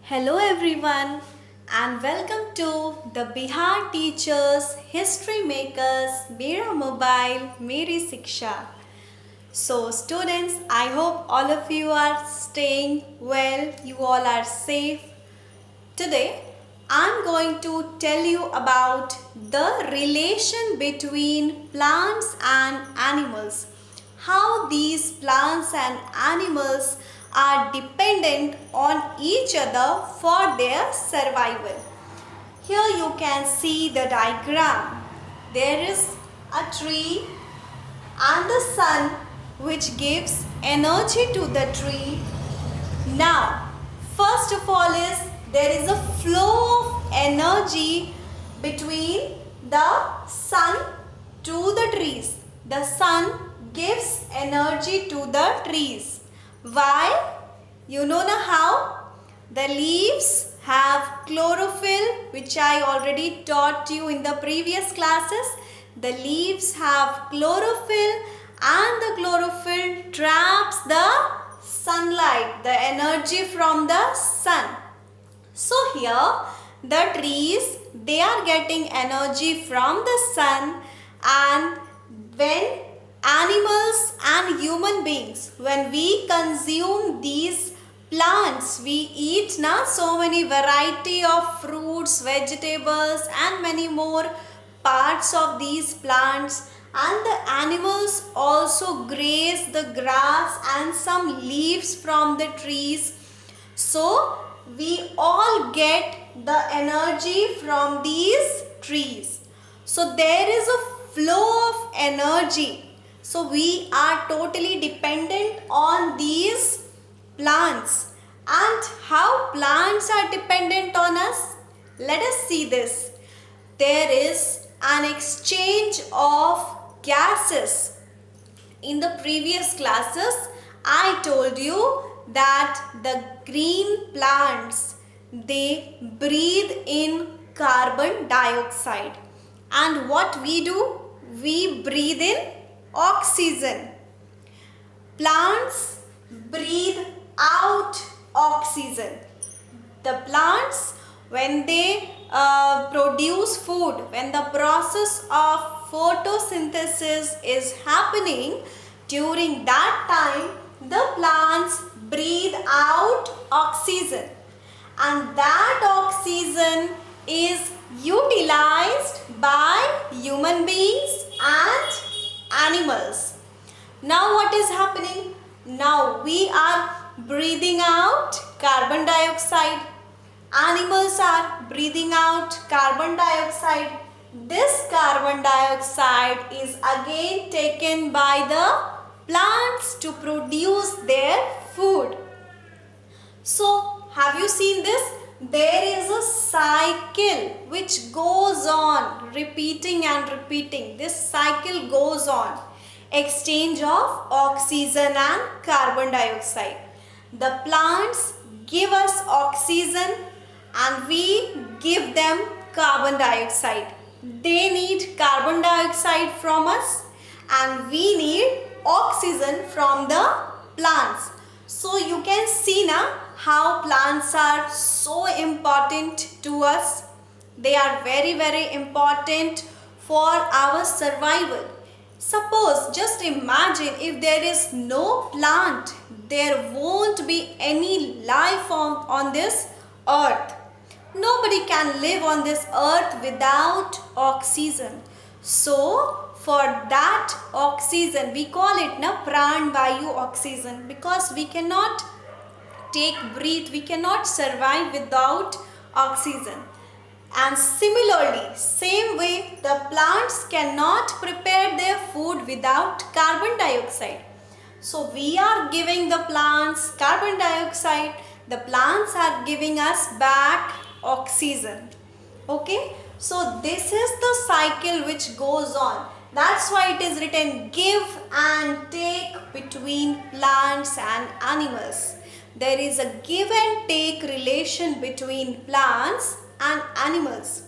Hello everyone and welcome to the Bihar Teachers History Makers Mera Mobile Meri Siksha. So students, I hope all of you are staying well, you all are safe. Today I'm going to tell you about the relation between plants and animals. How these plants and animals are dependent on each other for their survival. Here you can see the diagram. There is a tree and the sun which gives energy to the tree. Now, first of all there is a flow of energy between the sun to the trees. The sun gives energy to the trees. Why? You know now how? The leaves have chlorophyll, which I already taught you in the previous classes. The leaves have chlorophyll and the chlorophyll traps the sunlight, the energy from the sun. So here the trees, they are getting energy from the sun, and when animals and human beings, when we consume these plants, we eat now so many variety of fruits, vegetables and many more parts of these plants, and the animals also graze the grass and some leaves from the trees. So we all get the energy from these trees. So there is a flow of energy. So we are totally dependent on these plants. And how plants are dependent on us? Let us see this. There is an exchange of gases. In the previous classes, I told you that the green plants, they breathe in carbon dioxide. And what we do? We breathe in oxygen. Plants breathe out oxygen. The plants, when they produce food, when the process of photosynthesis is happening, during that time the plants breathe out oxygen, and that oxygen is utilized by human beings and animals. Now what is happening? Now we are breathing out carbon dioxide. Animals are breathing out carbon dioxide. This carbon dioxide is again taken by the plants to produce their food. So, have you seen this? There is a cycle which goes on, repeating and repeating. This cycle goes on. Exchange of oxygen and carbon dioxide. The plants give us oxygen and we give them carbon dioxide. They need carbon dioxide from us and we need oxygen from the plants. So you can see now how plants are so important to us. They are very important for our survival. Suppose, just imagine, if there is no plant, there won't be any life on this earth. Nobody can live on this earth without oxygen. So, for that oxygen, we call it na pran vayu oxygen, because we cannot breathe, we cannot survive without oxygen. And similarly, same way, the plants cannot prepare their food without carbon dioxide. So we are giving the plants carbon dioxide, the plants are giving us back oxygen. Okay, so this is the cycle which goes on. That's why it is written give and take between plants and animals. There is a give and take relation between plants and animals.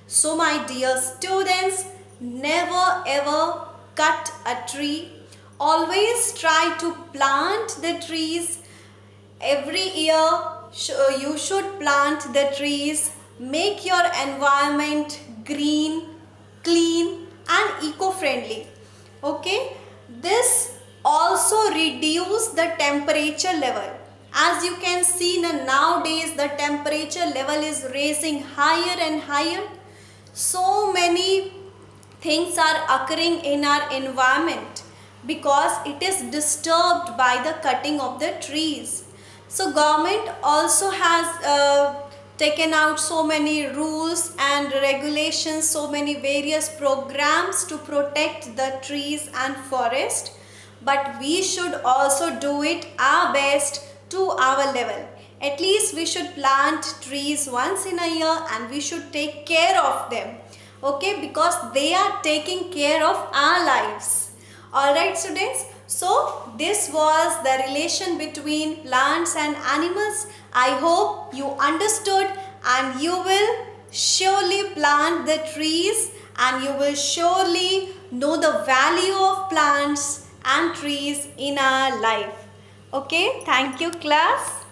So my dear students, never ever cut a tree. Always try to plant the trees every year. you should plant the trees, make your environment green, clean and eco-friendly. Okay, this also reduce the temperature level. As you can see nowadays the temperature level is raising higher and higher. So many things are occurring in our environment because it is disturbed by the cutting of the trees. So government also has taken out so many rules and regulations, so many various programs to protect the trees and forest, but we should also do it our best to our level. At least we should plant trees once in a year and we should take care of them. Okay, because they are taking care of our lives. Alright students, so this was the relation between plants and animals. I hope you understood and you will surely plant the trees and you will surely know the value of plants and trees in our life. Okay, thank you class.